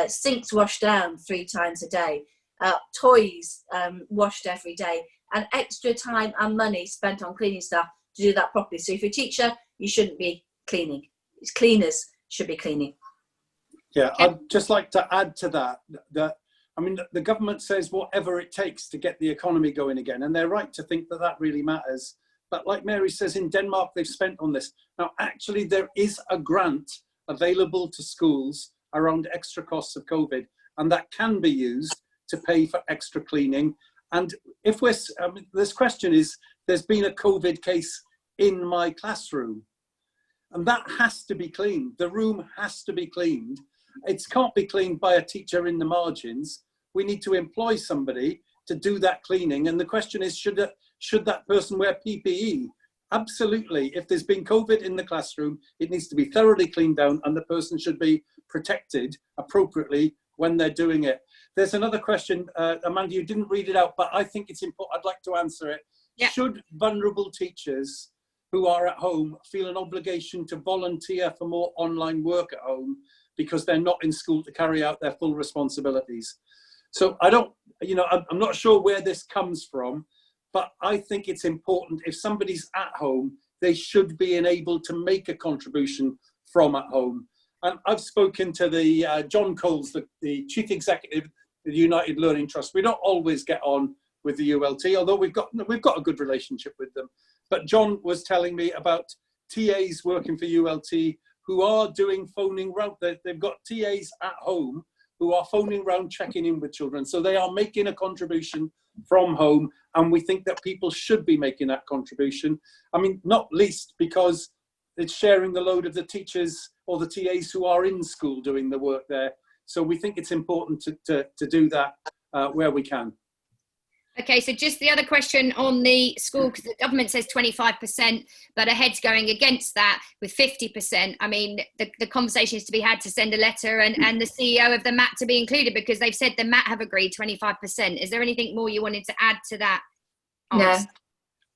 Sinks washed down 3 times a day. Toys washed every day. And extra time and money spent on cleaning staff to do that properly. So if you're a teacher, you shouldn't be cleaning. It's cleaners should be cleaning. Yeah, I'd just like to add to that I mean, the government says whatever it takes to get the economy going again, and they're right to think that that really matters. But like Mary says, in Denmark, they've spent on this. Now, actually, there is a grant available to schools around extra costs of COVID, and that can be used to pay for extra cleaning. And if we're, this question is, there's been a COVID case in my classroom, and that has to be cleaned. The room has to be cleaned. It can't be cleaned by a teacher in the margins. We need to employ somebody to do that cleaning. And the question is, should that person wear PPE? Absolutely. If there's been COVID in the classroom, it needs to be thoroughly cleaned down, and the person should be protected appropriately when they're doing it. There's another question, Amanda, you didn't read it out, but I think it's important. I'd like to answer it. Yeah. Should vulnerable teachers who are at home feel an obligation to volunteer for more online work at home because they're not in school to carry out their full responsibilities? So I don't, I'm not sure where this comes from, but I think it's important. If somebody's at home, they should be enabled to make a contribution from at home. And I've spoken to the John Coles, the chief executive of the United Learning Trust. We don't always get on with the ULT, although we've got a good relationship with them. But John was telling me about TAs working for ULT who are doing phoning round. They've got TAs at home who are phoning round, checking in with children. So they are making a contribution from home, and we think that people should be making that contribution. I mean, not least because it's sharing the load of the teachers or the TAs who are in school doing the work there. So we think it's important to do that where we can. Okay, so just the other question on the school, because the government says 25%, but ahead's going against that with 50%. I mean, the conversation is to be had to send a letter and the CEO of the MAT to be included, because they've said the MAT have agreed 25%. Is there anything more you wanted to add to that? No. I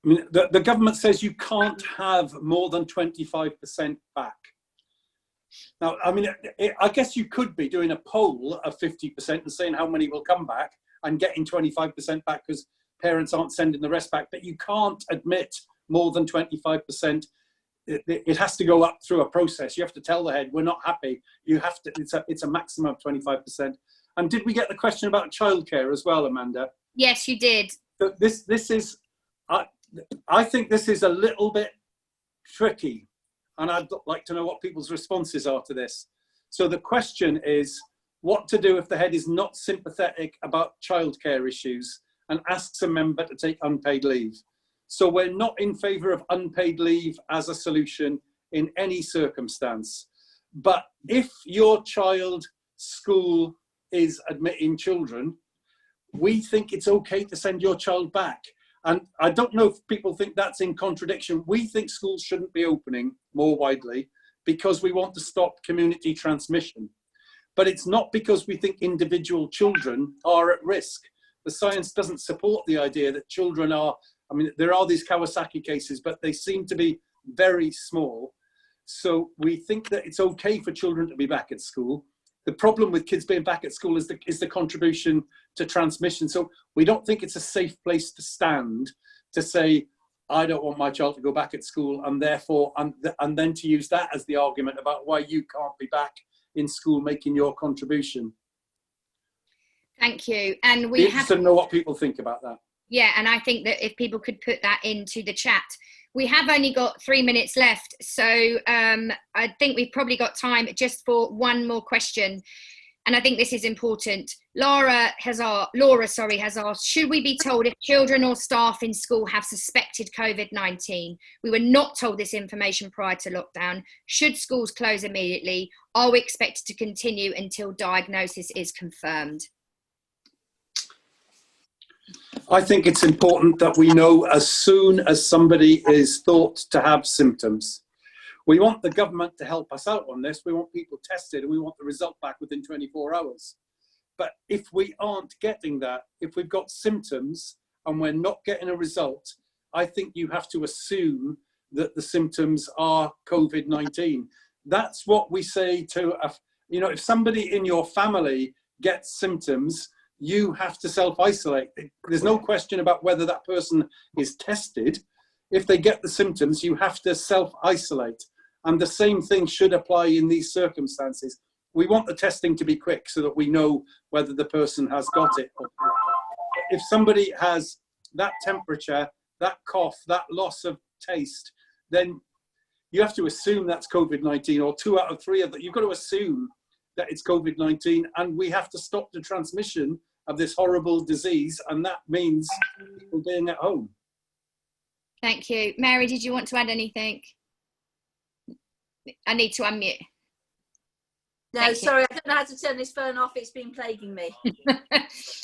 mean, the government says you can't have more than 25% back. Now, I mean, I guess you could be doing a poll of 50% and saying how many will come back and getting 25% back because parents aren't sending the rest back, but you can't admit more than 25%. It has to go up through a process. You have to tell the head, we're not happy. You have to, it's a maximum of 25%. And did we get the question about childcare as well, Amanda? Yes, you did. So this is, I think this is a little bit tricky, and I'd like to know what people's responses are to this. So the question is, what to do if the head is not sympathetic about childcare issues and asks a member to take unpaid leave. So we're not in favour of unpaid leave as a solution in any circumstance. But if your child's school is admitting children, we think it's okay to send your child back. And I don't know if people think that's in contradiction. We think schools shouldn't be opening more widely because we want to stop community transmission. But it's not because we think individual children are at risk. The science doesn't support the idea that children are, I mean, there are these Kawasaki cases, but they seem to be very small. So we think that it's okay for children to be back at school. The problem with kids being back at school is the contribution to transmission. So we don't think it's a safe place to stand to say, I don't want my child to go back at school, and therefore, and then to use that as the argument about why you can't be back in school making your contribution. Thank you. And we be interested to know what people think about that. Yeah, and I think that if people could put that into the chat. We have only got 3 minutes left, so I think we've probably got time just for one more question. And I think this is important. Laura has asked, should we be told if children or staff in school have suspected COVID-19? We were not told this information prior to lockdown. Should schools close immediately? Are we expected to continue until diagnosis is confirmed? I think it's important that we know as soon as somebody is thought to have symptoms. We want the government to help us out on this. We want people tested and we want the result back within 24 hours. But if we aren't getting that, if we've got symptoms and we're not getting a result, I think you have to assume that the symptoms are COVID-19. That's what we say to, if somebody in your family gets symptoms, you have to self-isolate. There's no question about whether that person is tested. If they get the symptoms, you have to self-isolate. And the same thing should apply in these circumstances. we want the testing to be quick so that we know whether the person has got it. If somebody has that temperature, that cough, that loss of taste, then you have to assume that's COVID-19, or 2 out of 3 of that. You've got to assume that it's COVID-19, and we have to stop the transmission of this horrible disease, and that means people being at home. Thank you. Mary, did you want to add anything? I need to unmute. No, sorry, I don't know how to turn this phone off. It's been plaguing me.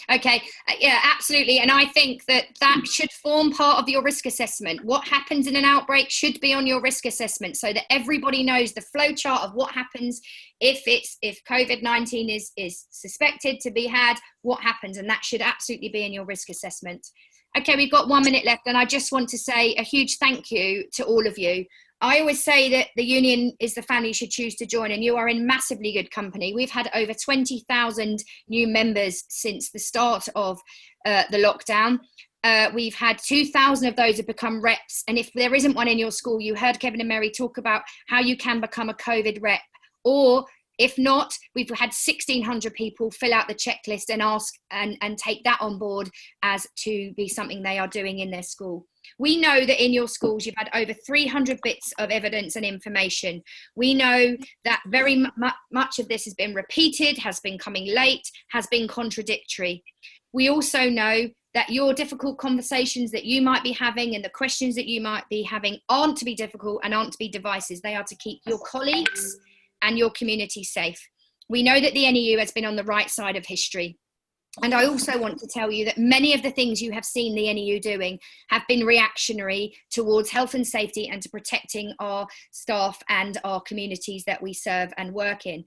Okay, yeah, absolutely. And I think that should form part of your risk assessment. What happens in an outbreak should be on your risk assessment, so that everybody knows the flow chart of what happens if COVID-19 is suspected to be had, what happens, and that should absolutely be in your risk assessment. Okay, we've got 1 minute left, and I just want to say a huge thank you to all of you. I always say that the union is the family you should choose to join, and you are in massively good company. We've had over 20,000 new members since the start of the lockdown. We've had 2,000 of those have become reps, and if there isn't one in your school, you heard Kevin and Mary talk about how you can become a COVID rep, or if not, we've had 1,600 people fill out the checklist and ask and take that on board as to be something they are doing in their school. We know that in your schools, you've had over 300 bits of evidence and information. We know that very much of this has been repeated, has been coming late, has been contradictory. We also know that your difficult conversations that you might be having and the questions that you might be having aren't to be difficult and aren't to be devices. They are to keep your colleagues and your community safe. We know that the NEU has been on the right side of history. And I also want to tell you that many of the things you have seen the NEU doing have been reactionary towards health and safety and to protecting our staff and our communities that we serve and work in.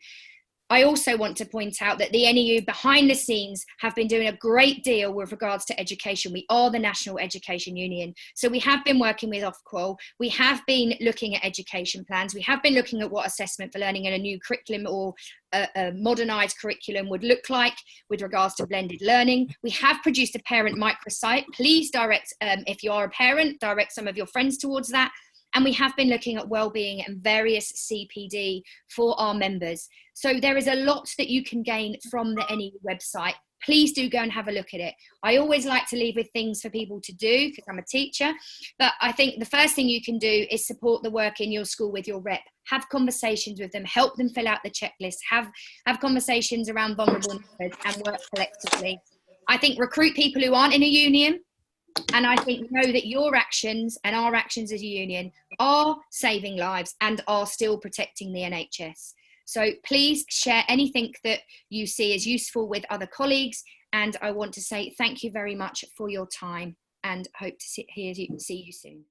I also want to point out that the NEU behind the scenes have been doing a great deal with regards to education. We are the National Education Union. So we have been working with Ofqual. We have been looking at education plans. We have been looking at what assessment for learning and a new curriculum or a modernised curriculum would look like with regards to blended learning. We have produced a parent microsite. Please direct, if you are a parent, direct some of your friends towards that. And we have been looking at wellbeing and various CPD for our members. So there is a lot that you can gain from the NEU website. Please do go and have a look at it. I always like to leave with things for people to do because I'm a teacher, but I think the first thing you can do is support the work in your school with your rep. Have conversations with them, help them fill out the checklist, have conversations around vulnerable members and work collectively. I think recruit people who aren't in a union, and I think know that your actions and our actions as a union are saving lives and are still protecting the NHS. So please share anything that you see as useful with other colleagues. And I want to say thank you very much for your time and hope to see you soon.